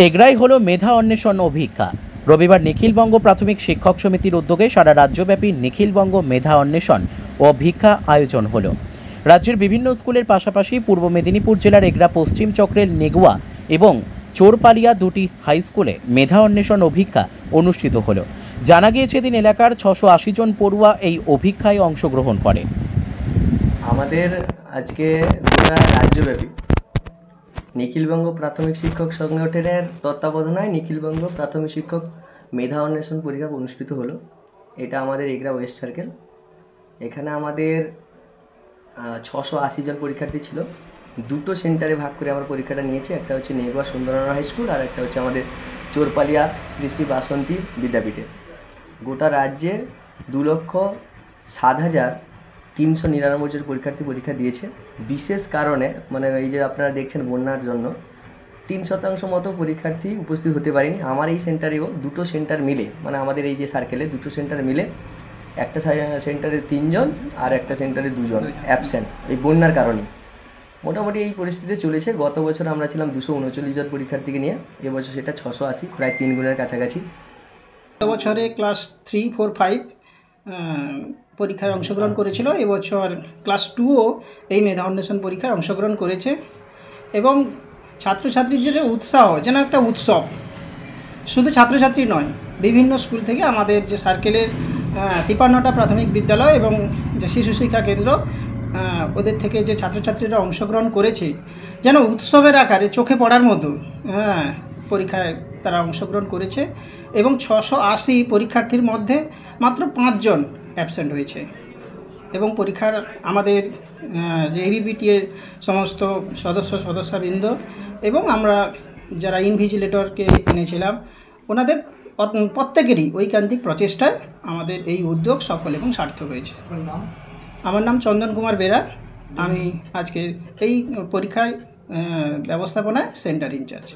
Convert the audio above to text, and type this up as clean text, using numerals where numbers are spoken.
এগরাই হলো মেধা অন্বেষণ ও ভিক্ষা। রবিবার নিখিলবঙ্গ প্রাথমিক শিক্ষক সমিতির উদ্যোগে সারা রাজ্যব্যাপী নিখিলবঙ্গ মেধা অন্বেষণ ও ভিক্ষা আয়োজন হলো। রাজ্যের বিভিন্ন স্কুলের পাশাপাশি পূর্ব মেদিনীপুর জেলার এগরা পশ্চিম চক্রের নেগুয়া এবং চোরপালিয়া দুটি হাই স্কুলে মেধা অন্বেষণ ও ভিক্ষা অনুষ্ঠিত হলো। জানা গিয়েছে এদিন এলাকার 680 জন পড়ুয়া এই অভিক্ষায় অংশগ্রহণ করে। আমাদের আজকে গোটা রাজ্যব্যাপী নিখিলবঙ্গ প্রাথমিক শিক্ষক সংগঠনের তত্ত্বাবধানে নিখিলবঙ্গ প্রাথমিক শিক্ষক মেধা অন্বেষণ পরীক্ষা অনুষ্ঠিত হলো। এটা আমাদের এগরা ওয়েস্ট সার্কেল। এখানে আমাদের 680 জন পরীক্ষার্থী ছিল। দুটো সেন্টারে ভাগ করে আমরা পরীক্ষাটা নিয়েছি। একটা হচ্ছে নেগুয়া সুন্দরনগর হাই স্কুল আর একটা হচ্ছে আমাদের চোরপালিয়া শ্রী শ্রী বাসন্তী বিদ্যাপীঠে। গোটা রাজ্যে 2,07,399 জন পরীক্ষার্থী পরীক্ষা দিয়েছে। বিশেষ কারণে মানে এই যে আপনারা দেখছেন বন্যার জন্য 3% মতো পরীক্ষার্থী উপস্থিত হতে পারেনি। আমার এই সেন্টারেও দুটো সেন্টার মিলে মানে আমাদের এই যে সার্কেলে দুটো সেন্টার মিলে একটা সেন্টারে 3 জন আর একটা সেন্টারে 2 জন অ্যাবসেন্ট এই বন্যার কারণে। মোটামুটি এই পরিস্থিতিতে চলেছে। গত বছর আমরা ছিলাম 239 জন পরীক্ষার্থীকে নিয়ে, এবছর সেটা 680, প্রায় 3 গুণের কাছাকাছি। গত বছরে ক্লাস 3, 4, 5 পরীক্ষায় অংশগ্রহণ করেছিল। এবছর ক্লাস 2ও এই মেধা অন্বেষণ পরীক্ষায় অংশগ্রহণ করেছে এবং ছাত্রছাত্রীদের যে উৎসাহ যেন একটা উৎসব, শুধু ছাত্রছাত্রী নয়, বিভিন্ন স্কুল থেকে আমাদের যে সার্কেলের 53টা প্রাথমিক বিদ্যালয় এবং যে শিশু শিক্ষা কেন্দ্র ওদের থেকে যে ছাত্রছাত্রীরা অংশগ্রহণ করেছে যেন উৎসবের আকারে চোখে পড়ার মতো পরীক্ষায় তারা অংশগ্রহণ করেছে এবং 680 পরীক্ষার্থীর মধ্যে মাত্র 5 জন অ্যাবসেন্ট হয়েছে। এবং পরীক্ষার আমাদের যে এবিপিটি এর সমস্ত সদস্যবৃন্দ এবং আমরা যারা ইনভিজিলেটরকে এনেছিলাম ওনাদের প্রত্যেকেরই ঐকান্তিক প্রচেষ্টায় আমাদের এই উদ্যোগ সফল এবং সার্থক হয়েছে। আমার নাম চন্দন কুমার বেরা। আমি আজকে এই পরীক্ষায় ব্যবস্থাপনায় সেন্টার ইনচার্জ।